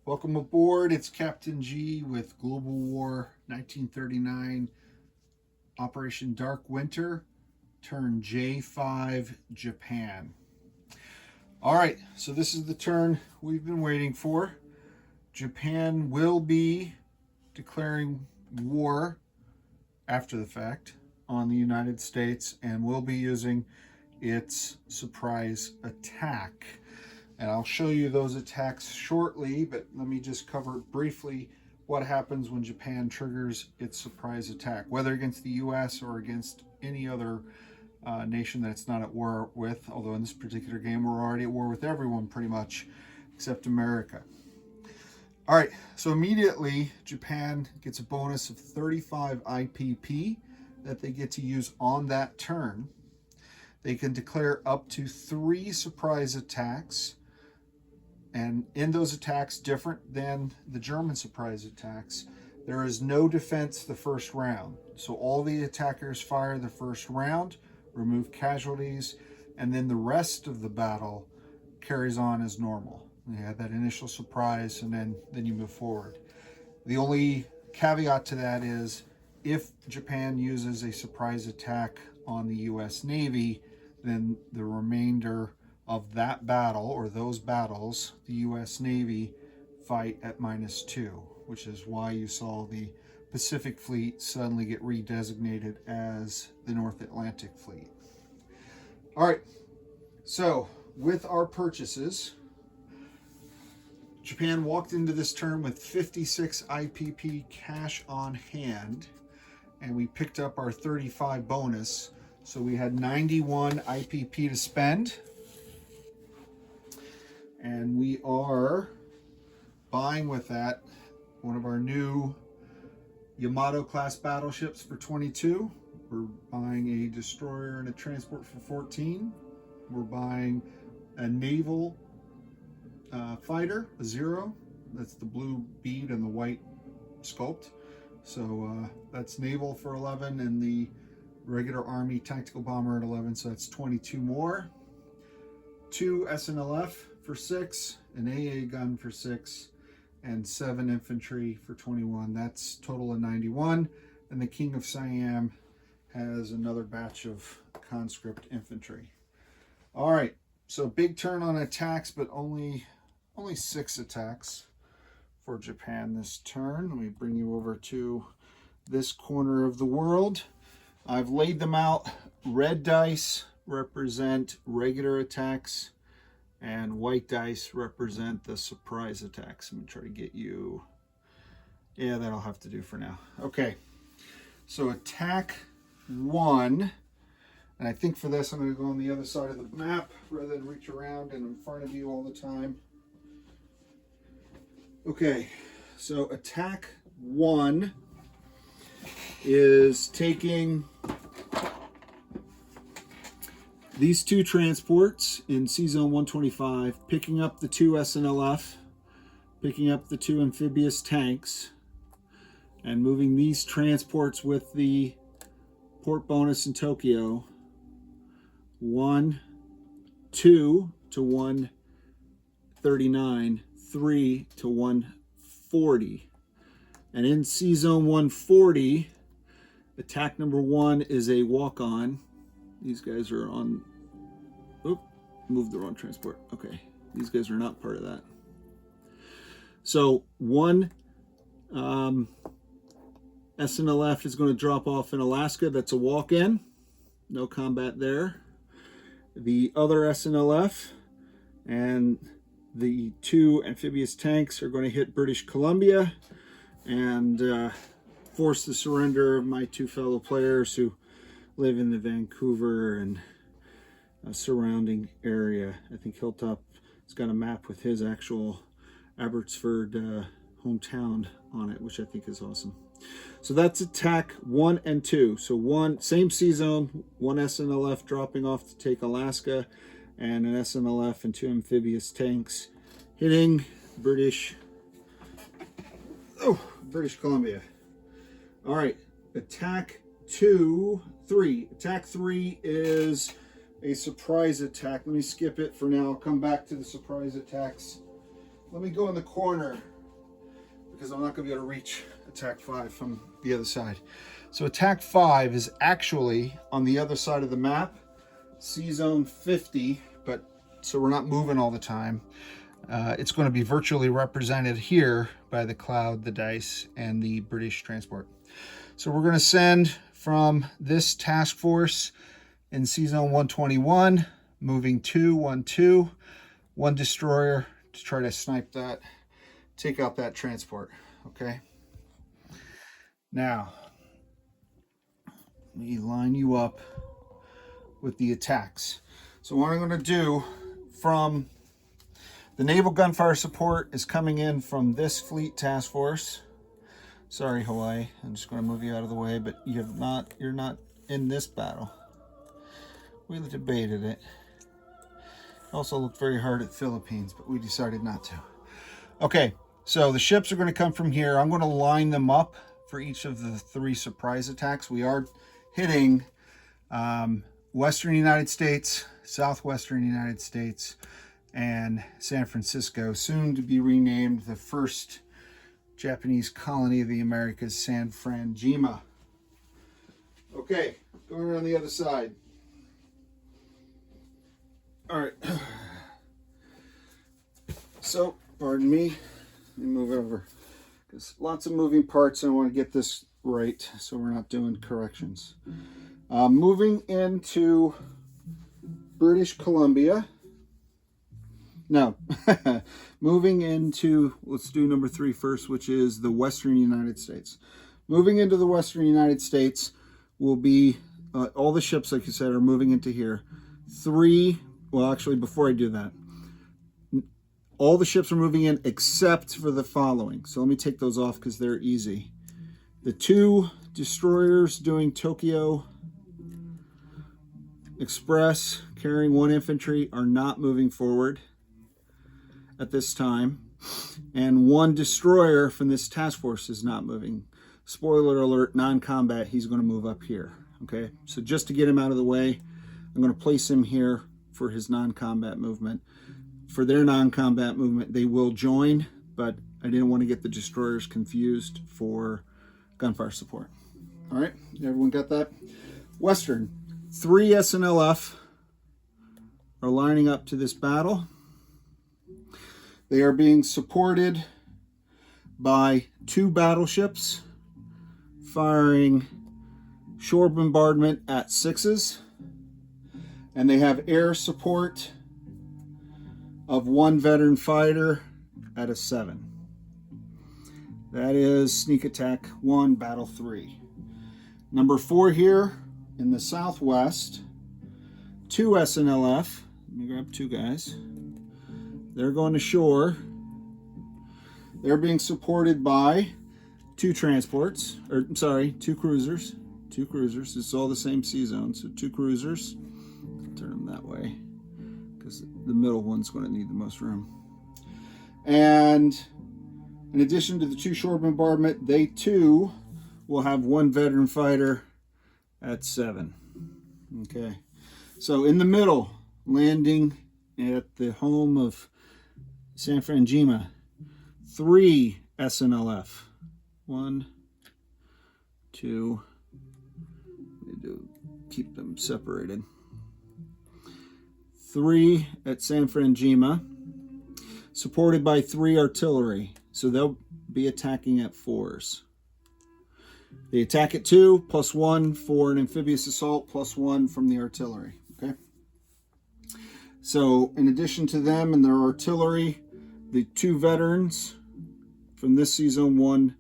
Welcome aboard. It's Captain G with Global War 1939 Operation Dark Winter, turn J5 Japan. All right, so this is the turn we've been waiting for. Japan will be declaring war after the fact on the United States and will be using its surprise attack. And I'll show you those attacks shortly, but let me just cover briefly what happens when Japan triggers its surprise attack, whether against the US or against any other nation that it's not at war with, although in this particular game we're already at war with everyone pretty much except America. All right, so immediately Japan gets a bonus of 35 IPP that they get to use on that turn. They can declare up to 3 surprise attacks, and in those attacks, different than the German surprise attacks, there is no defense the first round. So all the attackers fire the first round, remove casualties, and then the rest of the battle carries on as normal. You have that initial surprise, and then you move forward. The only caveat to that is if Japan uses a surprise attack on the US Navy, then the remainder of that battle, or those battles, the US Navy fight at -2, which is why you saw the Pacific Fleet suddenly get redesignated as the North Atlantic Fleet. All right, so with our purchases, Japan walked into this turn with 56 IPP cash on hand, and we picked up our 35 bonus. So we had 91 IPP to spend. And we are buying with that one of our new Yamato class battleships for 22. We're buying a destroyer and a transport for 14. We're buying a naval fighter, a 0. That's the blue bead and the white sculpt. So that's naval for 11, and the regular Army tactical bomber at 11, so that's 22 more. 2 SNLF for 6, an AA gun for 6, and 7 infantry for 21. That's total of 91. And the King of Siam has another batch of conscript infantry. All right, so big turn on attacks, but only 6 attacks for Japan this turn. Let me bring you over to this corner of the world. I've laid them out. Red dice represent regular attacks, and white dice represent the surprise attacks. I'm going to try to get you... Yeah, that'll have to do for now. Okay, so attack 1. And I think for this, I'm going to go on the other side of the map rather than reach around and in front of you all the time. Okay, so attack 1 is taking these 2 transports in C-Zone 125, picking up the 2 SNLF, picking up the 2 amphibious tanks, and moving these transports with the port bonus in Tokyo 1, 2 to 139, 3 to 140. And in C-Zone 140, attack number 1 is a walk-on. These guys are on... Oop, moved the wrong transport. Okay, these guys are not part of that. So 1 SNLF is going to drop off in Alaska. That's a walk-in. No combat there. The other SNLF and the 2 amphibious tanks are going to hit British Columbia and force the surrender of my 2 fellow players who live in the Vancouver and surrounding area. I think Hilltop has got a map with his actual Abbotsford hometown on it, which I think is awesome. So that's attack 1 and 2. So 1, same C-Zone, 1 SNLF dropping off to take Alaska, and an SNLF and 2 amphibious tanks hitting British Columbia. All right, attack 3. Attack 3 is a surprise attack. Let me skip it for now. I'll come back to the surprise attacks. Let me go in the corner because I'm not going to be able to reach attack 5 from the other side. So attack 5 is actually on the other side of the map, C-zone 50, but so we're not moving all the time. It's going to be virtually represented here by the cloud, the dice, and the British transport. So we're going to send from this task force in C-zone 121, moving 212, one destroyer to try to snipe that, take out that transport. Okay. Now, let me line you up with the attacks. So what I'm going to do, from the naval gunfire support is coming in from this fleet task force. Sorry, Hawaii, I'm just going to move you out of the way, but you're not in this battle. We debated it. Also looked very hard at Philippines, but we decided not to. Okay, so the ships are going to come from here. I'm going to line them up for each of the 3 surprise attacks. We are hitting Western United States, Southwestern United States, and San Francisco, soon to be renamed the first Japanese colony of the Americas, San Franjima. Okay, going around the other side. All right. So, pardon me. Let me move over. Because lots of moving parts, and I want to get this right so we're not doing corrections. Moving into British Columbia. No, moving into, let's do number 3 first, which is the Western United States. Moving into the Western United States will be, all the ships, like you said, are moving into here. 3, well, actually, before I do that, all the ships are moving in except for the following. So let me take those off because they're easy. The 2 destroyers doing Tokyo Express, carrying 1 infantry, are not moving forward at this time, and 1 destroyer from this task force is not moving. Spoiler alert, non-combat, he's going to move up here. Okay, so just to get him out of the way, I'm going to place him here for his non-combat movement. For their non-combat movement, they will join, but I didn't want to get the destroyers confused for gunfire support. All right, everyone got that? Western, 3 SNLF are lining up to this battle. They are being supported by 2 battleships firing shore bombardment at 6s, and they have air support of 1 veteran fighter at a 7. That is sneak attack 1, battle 3. Number 4 here in the southwest, 2 SNLF. Let me grab 2 guys. They're going to shore. They're being supported by 2 transports, or I'm sorry, 2 cruisers. 2 cruisers. It's all the same sea zone, so 2 cruisers. Turn them that way because the middle one's going to need the most room. And in addition to the 2 shore bombardment, they too will have 1 veteran fighter at 7. Okay, so in the middle, landing at the home of San Franjima, 3 SNLF. 1, 2. Need to keep them separated. 3 at San Franjima, supported by 3 artillery. So they'll be attacking at 4s. They attack at 2, +1 for an amphibious assault, +1 from the artillery. Okay. So in addition to them and their artillery, the 2 veterans from this season 1,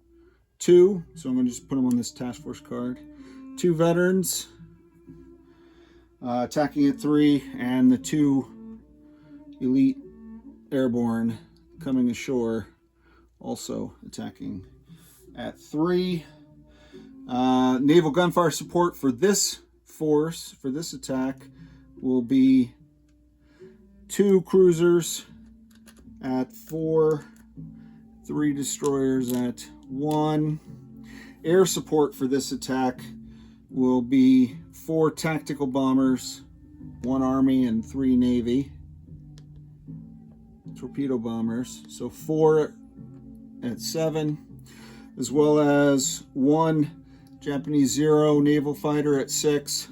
2. So I'm going to just put them on this task force card. 2 veterans attacking at 3, and the 2 elite airborne coming ashore also attacking at 3. Naval gunfire support for this force, for this attack, will be 2 cruisers at 4, 3 destroyers at 1. Air support for this attack will be 4 tactical bombers, 1 Army and 3 Navy. Torpedo bombers. So 4 at 7, as well as 1 Japanese Zero naval fighter at 6,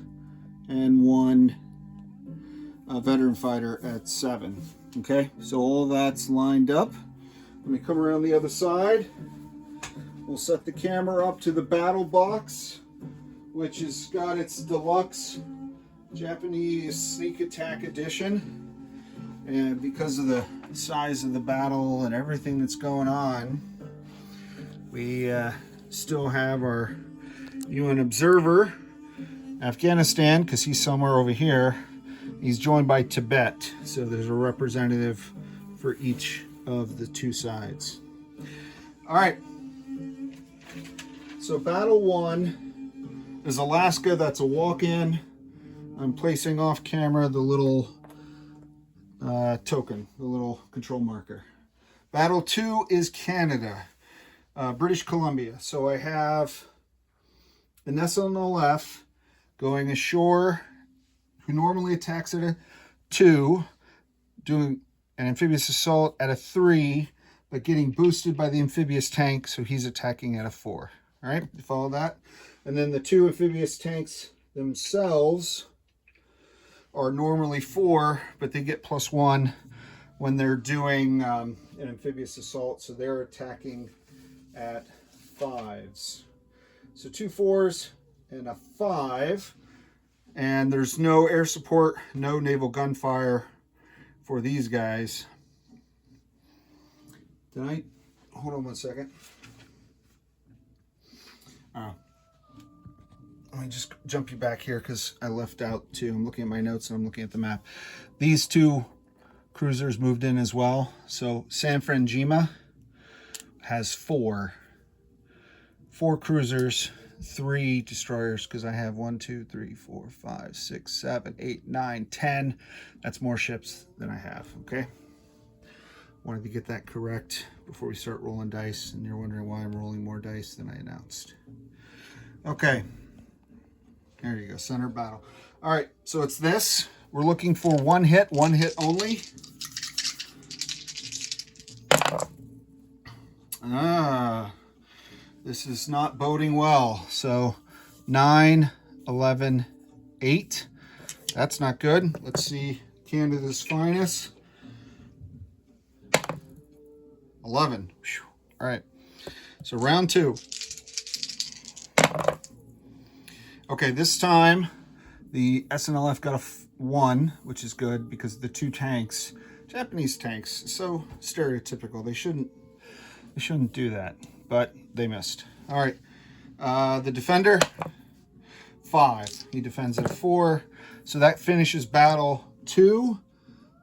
and 1 veteran fighter at 7. Okay, so all that's lined up. Let me come around the other side. We'll set the camera up to the battle box, which has got its deluxe Japanese sneak attack edition. And because of the size of the battle and everything that's going on, we still have our UN observer, Afghanistan, because he's somewhere over here. He's joined by Tibet, so there's a representative for each of the two sides. All right, so battle 1 is Alaska. That's a walk-in. I'm placing off camera the little token, the little control marker. Battle 2 is Canada, British Columbia. So I have an SNLF going ashore, who normally attacks at a 2, doing an amphibious assault at a 3, but getting boosted by the amphibious tank, so he's attacking at a 4. All right, you follow that? And then the 2 amphibious tanks themselves are normally 4, but they get +1 when they're doing an amphibious assault, so they're attacking at 5s. So 2 4s and a 5. And there's no air support, no naval gunfire for these guys. Hold on one second. Let me just jump you back here because I left out 2. I'm looking at my notes and I'm looking at the map. These 2 cruisers moved in as well. So San Francisco has 4 cruisers, 3 destroyers, because I have 1, 2, 3, 4, 5, 6, 7, 8, 9, 10. That's more ships than I have, okay? Wanted to get that correct before we start rolling dice, and you're wondering why I'm rolling more dice than I announced. Okay, there you go, center battle. All right, so it's this. We're looking for 1 hit only. This is not boding well. So 9, 11, 8. That's not good. Let's see Canada's finest. 11. Whew. All right. So round 2. Okay, this time the SNLF got a 1, which is good because the 2 tanks, Japanese tanks, so stereotypical. They shouldn't do that, but they missed. All right, the defender, 5. He defends at a 4, so that finishes battle 2.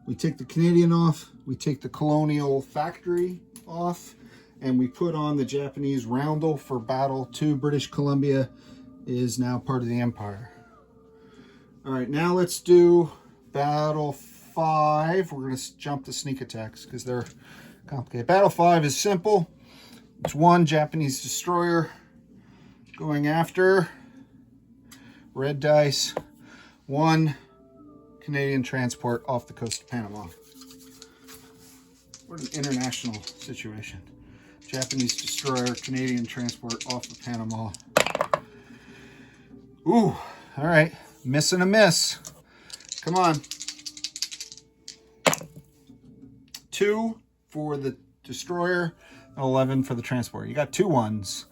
We take the Canadian off, we take the Colonial Factory off, and we put on the Japanese roundel for battle 2. British Columbia is now part of the Empire. All right, now let's do battle 5. We're going to jump the sneak attacks because they're complicated. Battle 5 is simple. It's 1 Japanese destroyer going after, red dice, 1 Canadian transport off the coast of Panama. What an international situation. Japanese destroyer, Canadian transport off of Panama. Ooh, all right, miss and a miss. Come on. 2 for the destroyer, 11 for the transport. You got 2 1s,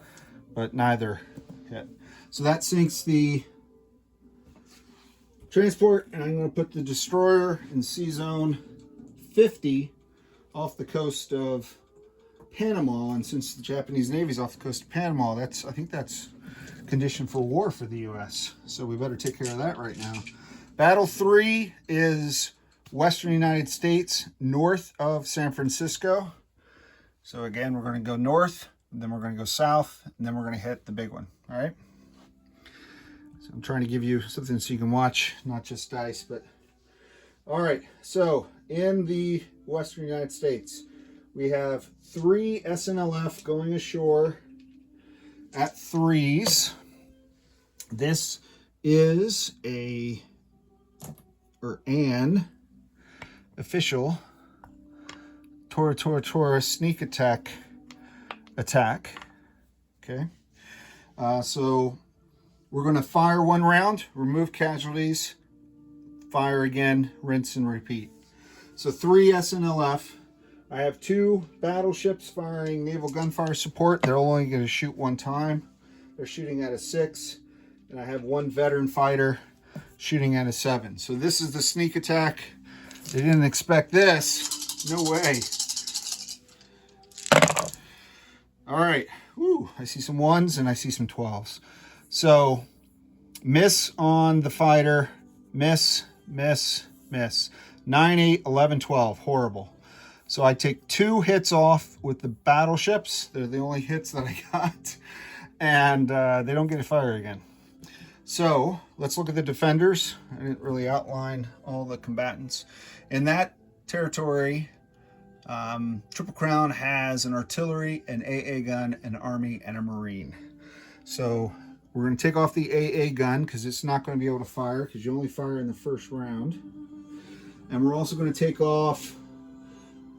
but neither hit. So that sinks the transport, and I'm going to put the destroyer in sea zone 50 off the coast of Panama. And since the Japanese Navy's off the coast of Panama, I think that's condition for war for the U.S. So we better take care of that right now. Battle 3 is Western United States, north of San Francisco. So again, we're going to go north, and then we're going to go south, and then we're going to hit the big one. All right. So I'm trying to give you something so you can watch, not just dice, but all right. So in the Western United States, we have 3 SNLF going ashore at 3s. This is an official Tora sneak attack attack. Okay. So we're going to fire one round, remove casualties, fire again, rinse and repeat. So 3 SNLF. I have 2 battleships firing naval gunfire support. They're only going to shoot one time. They're shooting at a 6. And I have 1 veteran fighter shooting at a 7. So this is the sneak attack. They didn't expect this. No way. All right. Woo, I see some 1s and I see some 12s. So miss on the fighter. Miss, miss, miss. 9, 8, 11, 12. Horrible. So I take 2 hits off with the battleships. They're the only hits that I got. And they don't get to fire again. So let's look at the defenders. I didn't really outline all the combatants. In that territory, Triple Crown has an artillery, an AA gun, an army, and a marine. So we're going to take off the AA gun because it's not going to be able to fire because you only fire in the first round. And we're also going to take off,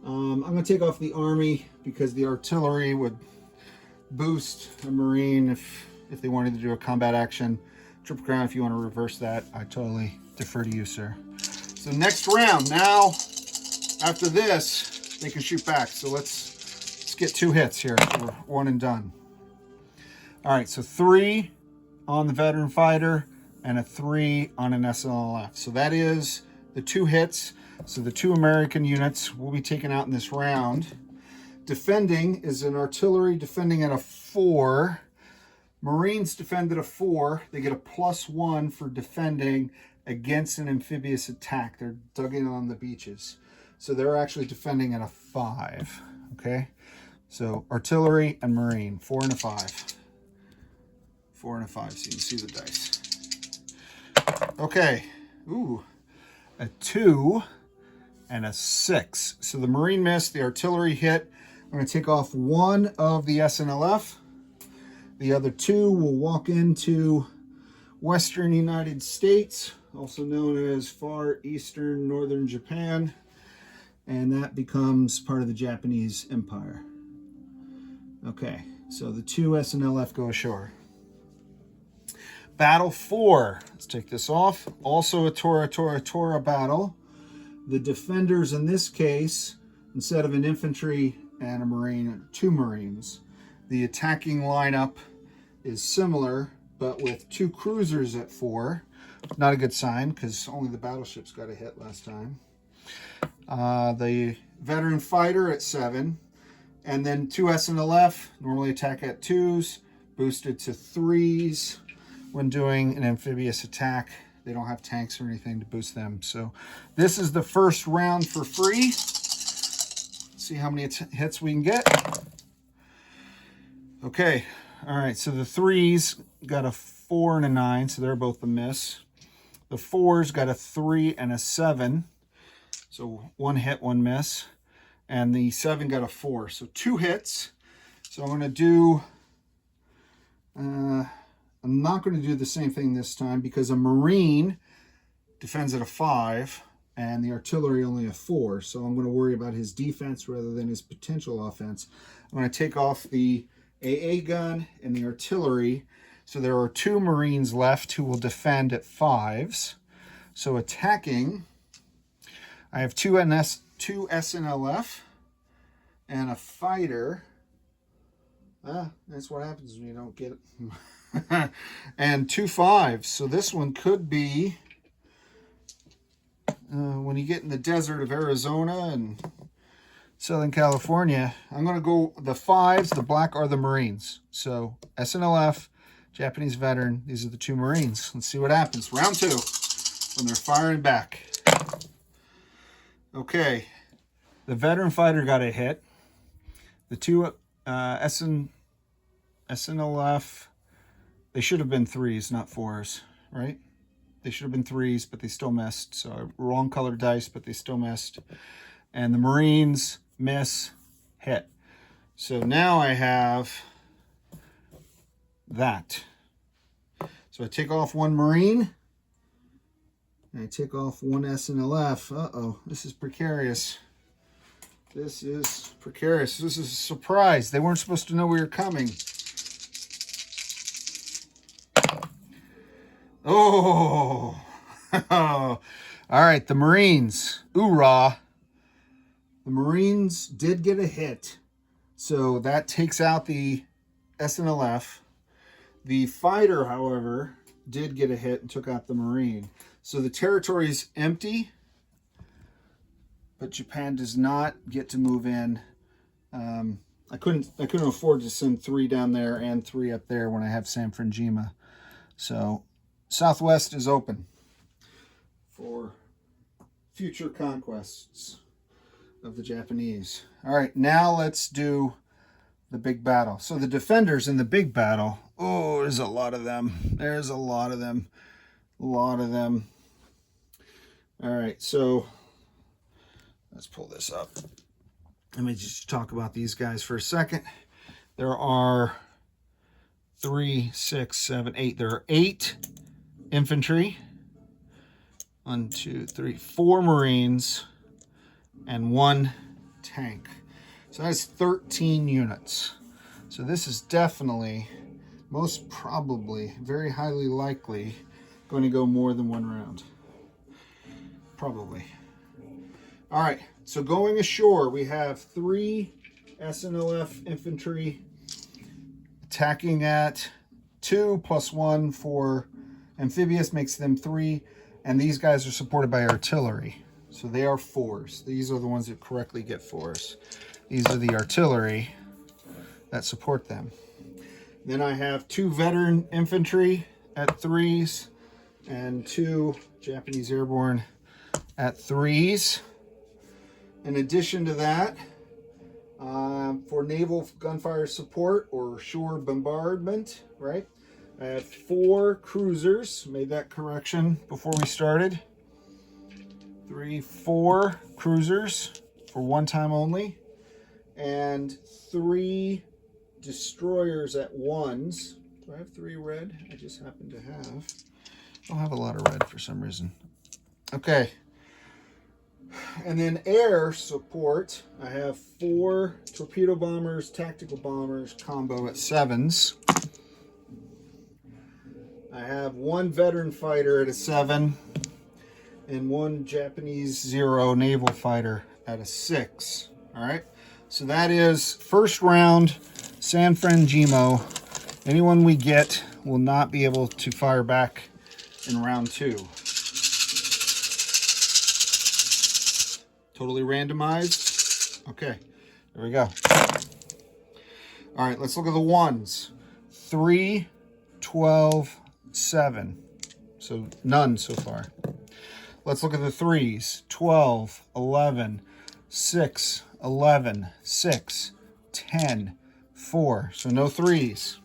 I'm going to take off the army because the artillery would boost a marine if they wanted to do a combat action. Triple Crown, if you want to reverse that, I totally defer to you, sir. So next round, now after this, they can shoot back. So let's get 2 hits here. So we're 1 and done. All right, so 3 on the veteran fighter and a 3 on an SNLF. So that is the 2 hits. So the 2 American units will be taken out in this round. Defending is an artillery defending at a 4. Marines defend at a 4. They get a +1 for defending against an amphibious attack. They're dug in on the beaches. So they're actually defending at a 5. Okay? So artillery and marine, 4 and a 5. 4 and a 5, so you can see the dice. Okay. Ooh. A 2 and a 6. So the marine missed, the artillery hit. I'm going to take off 1 of the SNLF. The other 2 will walk into Western United States, also known as Far Eastern Northern Japan, and that becomes part of the Japanese Empire. Okay, so the 2 SNLF go ashore. Battle 4. Let's take this off. Also a Tora battle. The defenders in this case, instead of an infantry and a marine, 2 marines. The attacking lineup is similar, but with 2 cruisers at 4. Not a good sign, because only the battleships got a hit last time. The veteran fighter at 7. And then 2 SNLF, normally attack at 2s, boosted to 3s when doing an amphibious attack. They don't have tanks or anything to boost them. So this is the first round for free. See how many hits we can get. Okay, all right, so the 3s got a 4 and a 9, so they're both a miss. The 4s got a 3 and a 7, so 1 hit, 1 miss. And the 7 got a 4, so 2 hits. So I'm going to do, I'm not going to do the same thing this time because a marine defends at a 5 and the artillery only a 4. So I'm going to worry about his defense rather than his potential offense. I'm going to take off the AA gun and the artillery. So there are 2 Marines left who will defend at 5s. So attacking, I have 2 SNLF and a fighter. That's what happens when you don't get it. And 2 5s. So this one could be when you get in the desert of Arizona and Southern California. I'm going to go the 5s. The black are the Marines. So SNLF, Japanese veteran. These are the 2 Marines. Let's see what happens. Round 2 when they're firing back. Okay. The veteran fighter got a hit. The 2 SNLF, they should have been 3s, not 4s, right? They should have been 3s, but they still missed. So wrong colored dice, but they still missed. And the Marines miss, hit. So now I have that. So I take off 1 Marine. And I take off 1 SNLF. Uh-oh, this is precarious. This is precarious. This is a surprise. They weren't supposed to know we were coming. Oh. All right, the Marines. Oorah. The Marines did get a hit. So that takes out the SNLF. The fighter, however, did get a hit and took out the Marine. So the territory's empty, but Japan does not get to move in. I couldn't afford to send 3 down there and 3 up there when I have San Franjima. So Southwest is open for future conquests of the Japanese. All right, now let's do the big battle. So the defenders in the big battle, oh, there's a lot of them. There's a lot of them. A lot of them. All right, so let's pull this up. Let me just talk about these guys for a second. There are 3, 6, 7, 8. There are 8 infantry. 1, 2, 3, 4 Marines, and 1 tank. So that's 13 units. So this is definitely, most probably, very highly likely going to go more than 1 round. Probably. All right, so going ashore, we have 3 SNLF infantry attacking at 2 + 1 for amphibious, makes them 3. And these guys are supported by artillery. So they are 4s. These are the ones that correctly get 4s. These are the artillery that support them. Then I have 2 veteran infantry at 3s and 2 Japanese airborne at 3s. In addition to that, for naval gunfire support or shore bombardment, right? I have 4 cruisers. Made that correction before we started. 3, 4 cruisers for one time only. And 3 destroyers at 1s. Do I have 3 red? I just happen to have. I don't have a lot of red for some reason. Okay. And then air support, I have 4 torpedo bombers, tactical bombers, combo at 7s. I have 1 veteran fighter at a 7 and 1 Japanese 0 naval fighter at a 6. All right, so that is first round San Franjimo. Anyone we get will not be able to fire back in round 2. Totally randomized. Okay, there we go. All right, let's look at the 1s. 3, 12, 7. So none so far. Let's look at the 3s. 12, 11, 6, 11, 6, 10, 4. So no 3s.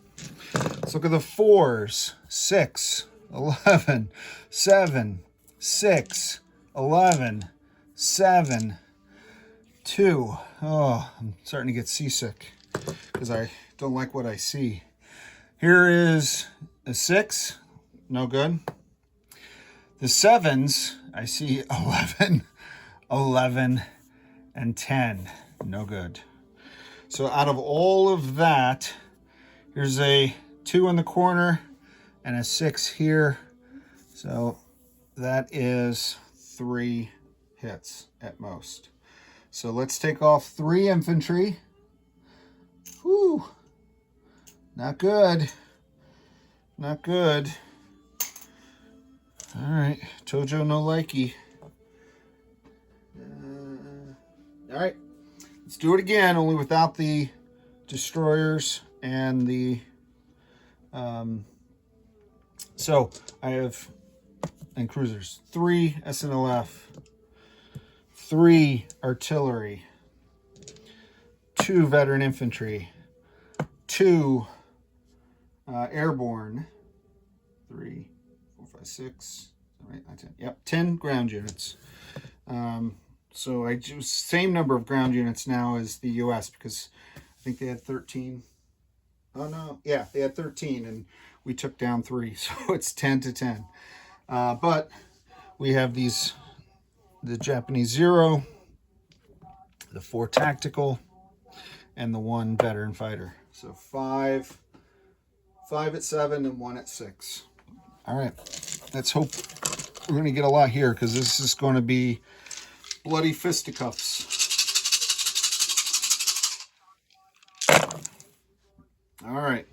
Let's look at the 4s. 6, 11, 7, 6, 11, 7, 2. Oh, I'm starting to get seasick because I don't like what I see. Here is a 6, no good. The 7s, I see 11, 11, and 10, no good. So out of all of that, here's a 2 in the corner and a 6 here. So that is 3 hits at most. So let's take off 3 infantry. Whew. Not good. Not good. All right. Tojo no likey. All right. Let's do it again, only without the destroyers and the... So I have... and cruisers. 3 SNLF. 3 artillery. 2 veteran infantry. 2 airborne. 3, 4, 5, 6, 7, 8, 9, 10. Yep, 10 ground units. So I use same number of ground units now as the U.S. because I think they had 13. Oh no, yeah, they had 13 and we took down 3, so it's 10 to 10. But we have these, the Japanese 0, the 4 tactical, and the 1 veteran fighter. So 5 at 7 and 1 at 6. All right, let's hope we're going to get a lot here, because this is going to be bloody fisticuffs. All right,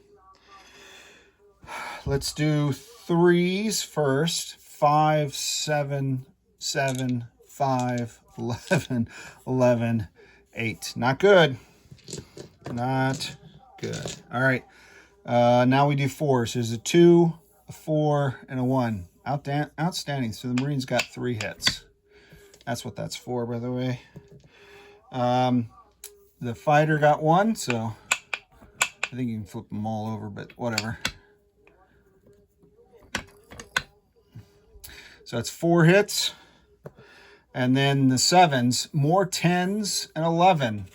let's do 3s first. 5, 7, 7, 5, 11, 11, 8. Not good. Not good. All right. Now we do 4s. There's a 2, a 4, and a 1. Outstanding. So the Marines got 3 hits. That's what that's for, by the way. The fighter got 1, so I think you can flip them all over, but whatever. So that's 4 hits. And then the 7s, more 10s and 11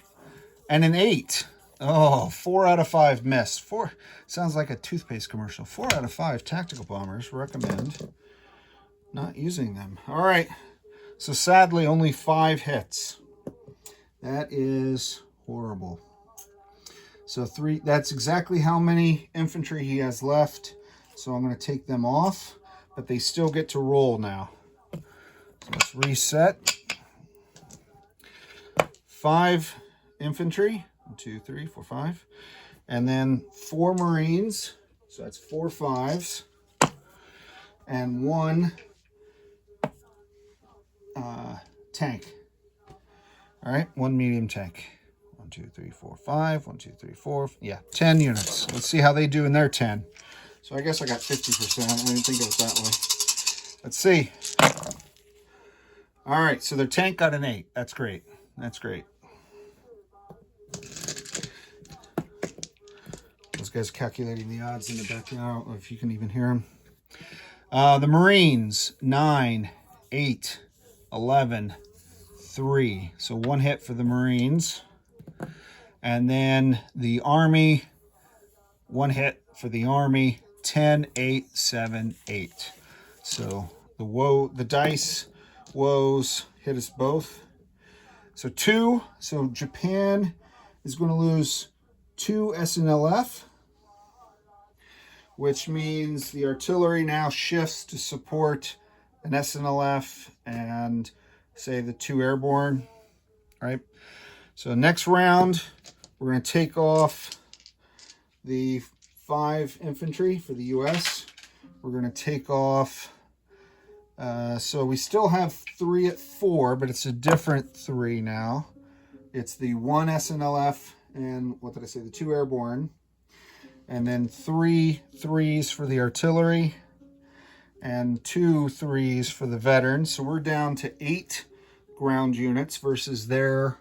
and an 8. Oh, 4 out of 5 missed. 4 sounds like a toothpaste commercial. 4 out of 5 tactical bombers. Recommend not using them. All right. So sadly, only 5 hits. That is horrible. So 3, that's exactly how many infantry he has left. So I'm going to take them off, but they still get to roll now. So let's reset. 5 infantry. 1, 2, 3, 4, 5. And then 4 Marines. So that's 4 5s. And 1 tank. All right, 1 medium tank. 1, 2, 3, 4, 5. 1, 2, 3, 4. Yeah, 10 units. Let's see how they do in their 10. So I guess I got 50%. I didn't think of it that way. Let's see. All right, so their tank got an 8. That's great. That's great. Those guys calculating the odds in the background. I don't know if you can even hear them. The Marines, 9, 8, 11, 3. So 1 hit for the Marines. And then the Army, 1 hit for the Army. 10, 8, 7, 8. So the dice woes hit us both. So 2. So Japan is going to lose 2 SNLF, which means the artillery now shifts to support an SNLF and, say, the 2 airborne. All right. So next round, we're going to take off the 5 infantry for the U.S. We're going to take off. So we still have 3 at 4, but it's a different 3 now. It's the 1 SNLF and, what did I say, the 2 airborne. And then 3 3s for the artillery and 2 3s for the veterans. So we're down to 8 ground units versus their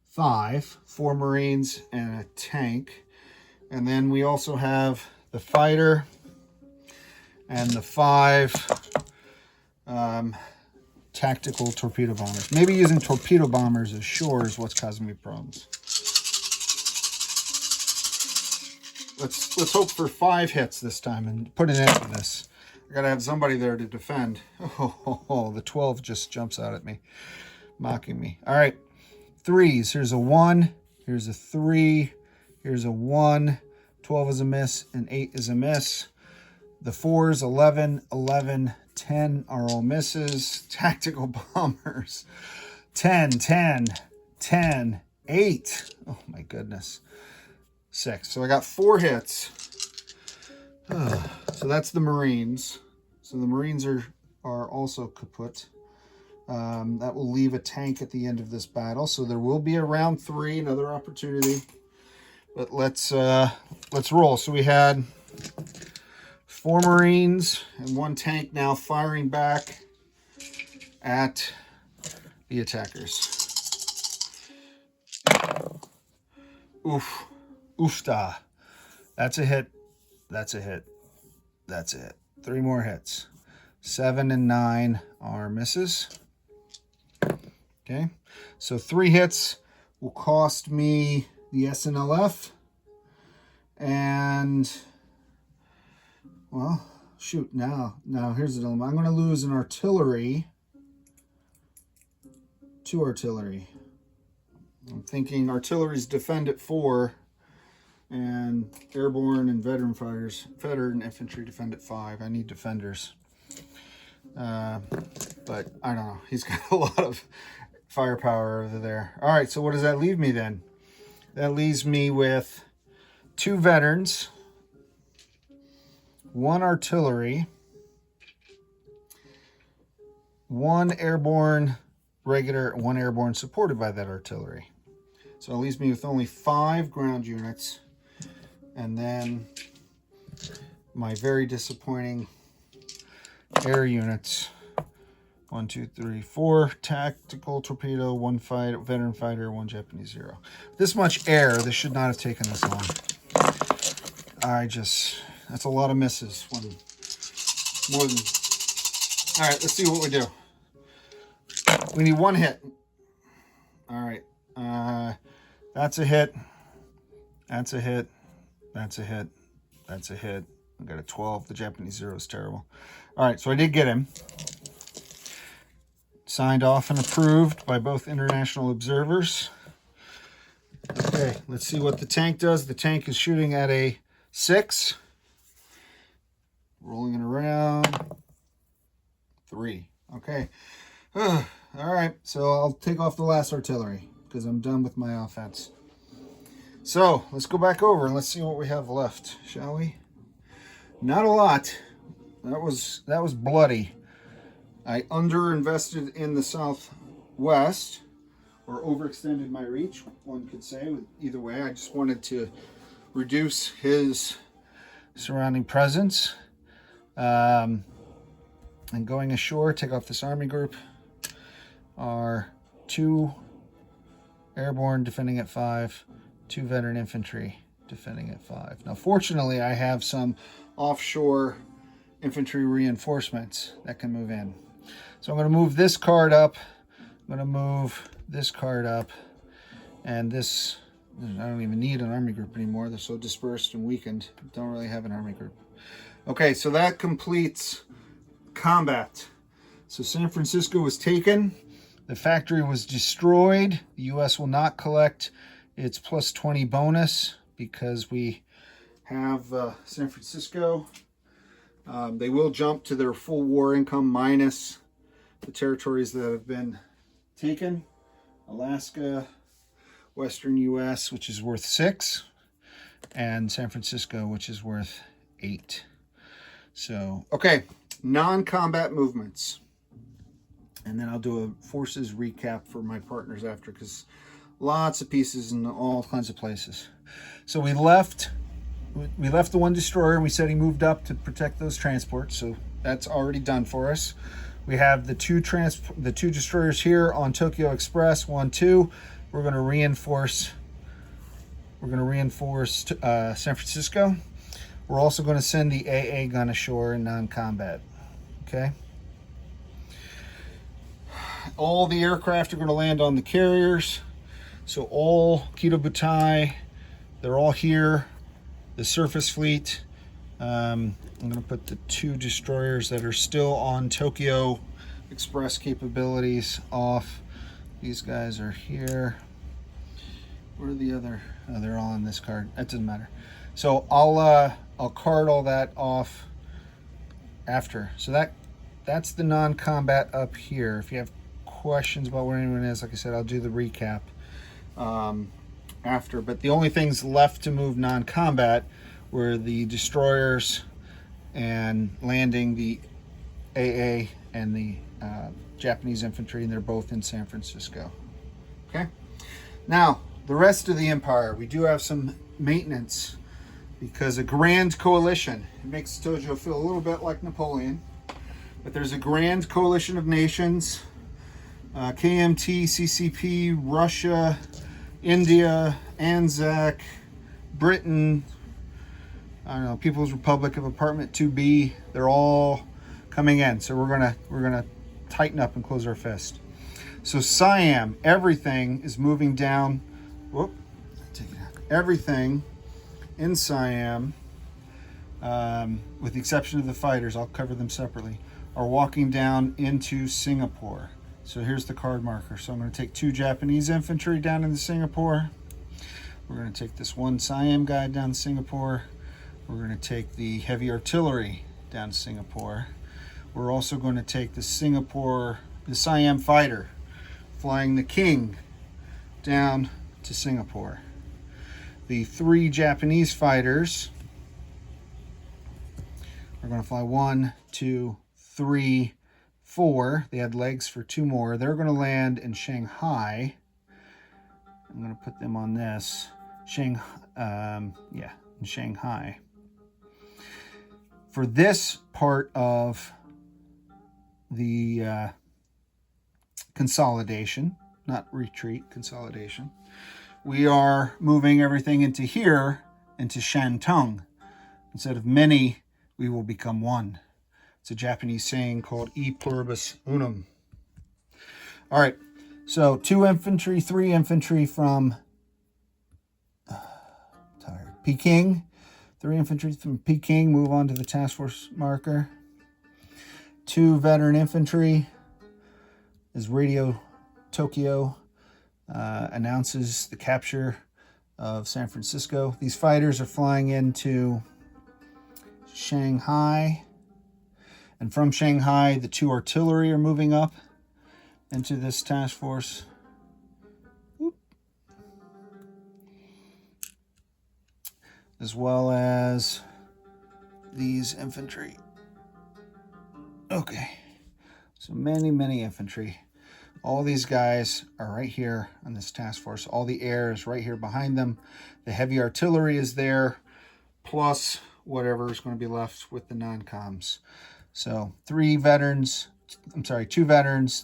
5, 4 Marines and a tank. And then we also have the fighter and the 5 tactical torpedo bombers. Maybe using torpedo bombers ashore is what's causing me problems. Let's hope for 5 hits this time and put an end to this. I gotta have somebody there to defend. Oh, the 12 just jumps out at me, mocking me. All right, 3s. Here's a 1. Here's a 3. Here's a 1. 12 is a miss, and 8 is a miss. The 4s, 11, 11, 10 are all misses. Tactical bombers, 10, 10, 10, 8. Oh my goodness. 6. So I got 4 hits. So that's the Marines. So the Marines are also kaput. That will leave a tank at the end of this battle. So there will be a round 3, another opportunity. But let's roll. So we had 4 Marines and 1 tank now firing back at the attackers. Oof. Oofta. That's a hit. That's a hit. That's it. 3 more hits. 7 and 9 are misses. Okay. So 3 hits will cost me the SNLF. And, well, shoot, now here's the dilemma. I'm going to lose an artillery 2 artillery. I'm thinking artillery's defend at 4, and airborne and veteran infantry defend at 5. I need defenders. But I don't know. He's got a lot of firepower over there. All right, so what does that leave me then? That leaves me with 2 veterans, 1 artillery, 1 airborne regular, 1 airborne supported by that artillery. So it leaves me with only 5 ground units, and then my very disappointing air units. 1, 2, 3, 4 tactical torpedo, 1 veteran fighter, 1 Japanese Zero. This much air, this should not have taken this long. That's a lot of misses. More than. All right, let's see what we do. We need 1 hit. All right, that's a hit. That's a hit. That's a hit. That's a hit. I got a 12. The Japanese Zero is terrible. All right, so I did get him. Signed off and approved by both international observers. Okay, let's see what the tank does. The tank is shooting at a 6. Rolling it around. 3. Okay. All right, so I'll take off the last artillery because I'm done with my offense. So let's go back over and let's see what we have left, shall we? Not a lot. That was bloody. I underinvested in the southwest, or overextended my reach, one could say. Either way, I just wanted to reduce his surrounding presence. And going ashore, take off this army group, are 2 airborne defending at 5, 2 veteran infantry defending at 5. Now, fortunately, I have some offshore infantry reinforcements that can move in. So I'm going to move this card up. I'm going to move this card up. And this, I don't even need an army group anymore. They're so dispersed and weakened. Don't really have an army group. Okay, so that completes combat. So San Francisco was taken. The factory was destroyed. The U.S. will not collect its plus 20 bonus because we have San Francisco. They will jump to their full war income minus the territories that have been taken. Alaska, Western U.S., which is worth 6, and San Francisco, which is worth 8. So, okay, non-combat movements. And then I'll do a forces recap for my partners after, because lots of pieces in all kinds of places. So we left the 1 destroyer, and we said he moved up to protect those transports. So that's already done for us. We have the 2 destroyers here on Tokyo Express, 1, 2. We're going to reinforce. San Francisco. We're also going to send the AA gun ashore in non-combat. Okay. All the aircraft are going to land on the carriers. So all Kido Butai, they're all here. The surface fleet. I'm going to put the 2 destroyers that are still on Tokyo Express capabilities off. These guys are here. Where are the other? Oh, they're all on this card. That doesn't matter. So I'll card all that off after. So that's the non-combat up here. If you have questions about where anyone is, like I said, I'll do the recap after. But the only things left to move non-combat were the destroyers and landing the AA and the Japanese infantry, and they're both in San Francisco. Okay. Now, the rest of the empire, we do have some maintenance because a grand coalition, it makes Tojo feel a little bit like Napoleon, but there's a grand coalition of nations, KMT, CCP, Russia, India, Anzac, Britain, I don't know, People's Republic of Apartment 2B, they're all coming in. So we're gonna tighten up and close our fist. So Siam, everything is moving down. Whoop, take it out. Everything in Siam, with the exception of the fighters, I'll cover them separately, are walking down into Singapore. So here's the card marker. So I'm going to take 2 Japanese infantry down into Singapore. We're going to take this 1 Siam guy down to Singapore. We're going to take the heavy artillery down to Singapore. We're also going to take the Siam fighter, flying the King, down to Singapore. The 3 Japanese fighters are going to fly 1, 2, 3, 4. They had legs for 2 more. They're going to land in Shanghai. I'm going to put them on this. In Shanghai. For this part of the consolidation, not retreat, consolidation, we are moving everything into here, into Shantung. Instead of many, we will become one. It's a Japanese saying called e pluribus unum. All right, so 2 infantry, 3 infantry from Peking. 3 infantry from Peking move on to the task force marker. 2 veteran infantry is Radio Tokyo announces the capture of San Francisco. These fighters are flying into Shanghai. And from Shanghai, the 2 artillery are moving up into this task force. As well as these infantry. Okay, so many infantry. All these guys are right here on this task force. All the air is right here behind them. The heavy artillery is there, plus whatever is going to be left with the non-coms. So 2 veterans,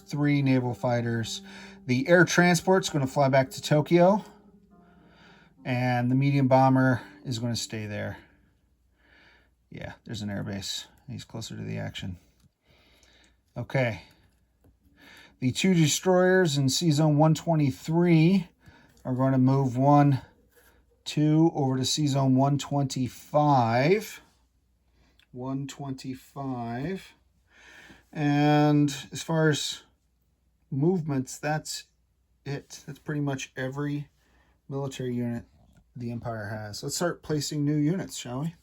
3 naval fighters. The air transport is going to fly back to Tokyo. And the medium bomber is going to stay there. Yeah, there's an airbase. He's closer to the action. Okay. The 2 destroyers in Sea Zone 123 are going to move 1, 2 over to Sea Zone 125. 125. And as far as movements, that's it. That's pretty much every military unit the Empire has. Let's start placing new units, shall we?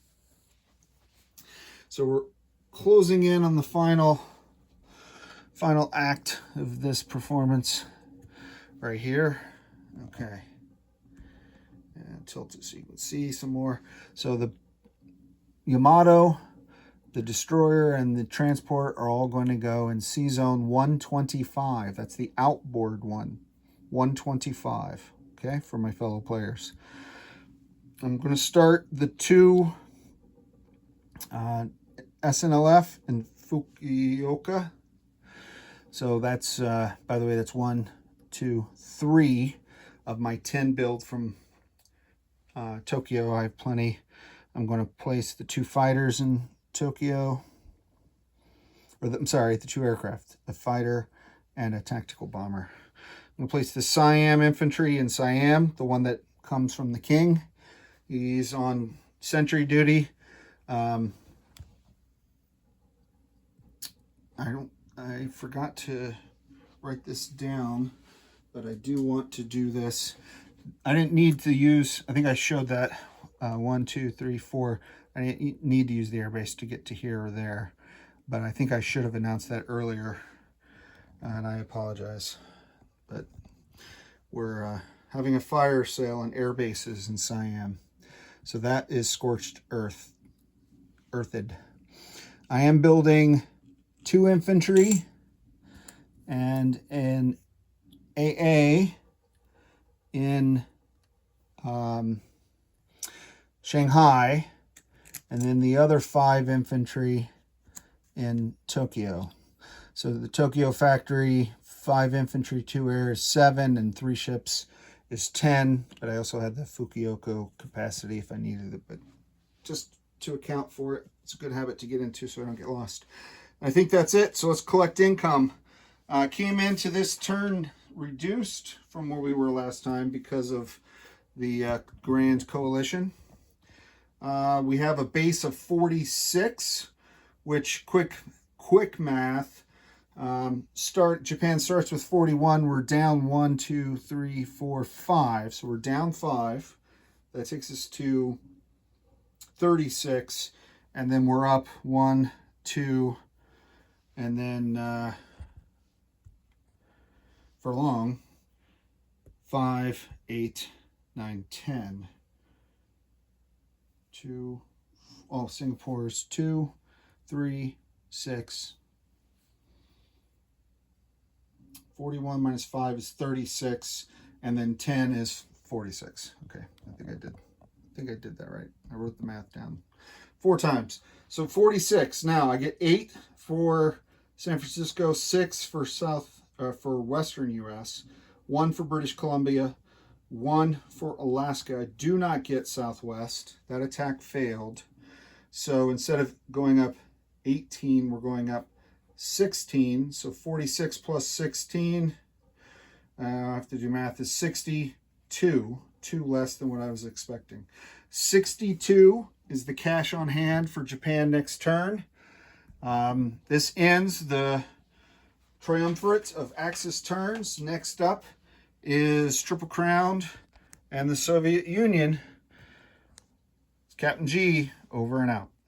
So we're closing in on the final act of this performance right here. Okay. And tilt it so you can see some more. So the Yamato, the destroyer, and the transport are all going to go in Sea Zone 125. That's the outboard one. 125. Okay, for my fellow players. I'm going to start the 2 SNLF in Fukuoka. So that's, by the way, that's 1, 2, 3 of my 10 build from Tokyo. I have plenty. I'm going to place the 2 fighters in Tokyo. The 2 aircraft, a fighter and a tactical bomber. I'm going to place the Siam infantry in Siam, the one that comes from the King. He's on sentry duty. I forgot to write this down, but I do want to do this. I didn't need to use, I think I showed that 1, 2, 3, 4. I didn't need to use the airbase to get to here or there, but I think I should have announced that earlier, and I apologize. But we're having a fire sale on air bases in Siam. So that is scorched earthed. I am building 2 infantry and an AA in Shanghai, and then the other 5 infantry in Tokyo. So the Tokyo factory, 5 infantry, 2 air is 7, and 3 ships is 10, but I also had the Fukuoka capacity if I needed it, but just to account for it, it's a good habit to get into so I don't get lost. I think that's it. So let's collect income. Came into this turn reduced from where we were last time because of the Grand Coalition. We have a base of 46, which quick math, Japan starts with 41. We're down 1, 2, 3, 4, 5. So we're down 5. That takes us to 36. And then we're up 1, 2, and then for long, 5, 8, 9, 10. 2, oh, Singapore's 2, 3, 6. 41 minus 5 is 36, and then 10 is 46. Okay, I think I did that right. I wrote the math down 4 times. So 46. Now I get 8 for San Francisco, 6 for for Western U.S., 1 for British Columbia, 1 for Alaska. I do not get Southwest. That attack failed. So instead of going up 18, we're going up 16. So 46 plus 16, I have to do math, is 62. 2 less than what I was expecting. 62 is the cash on hand for Japan next turn. This ends the triumvirate of Axis turns. Next up is Triple Crowned and the Soviet Union. It's Captain G, over and out.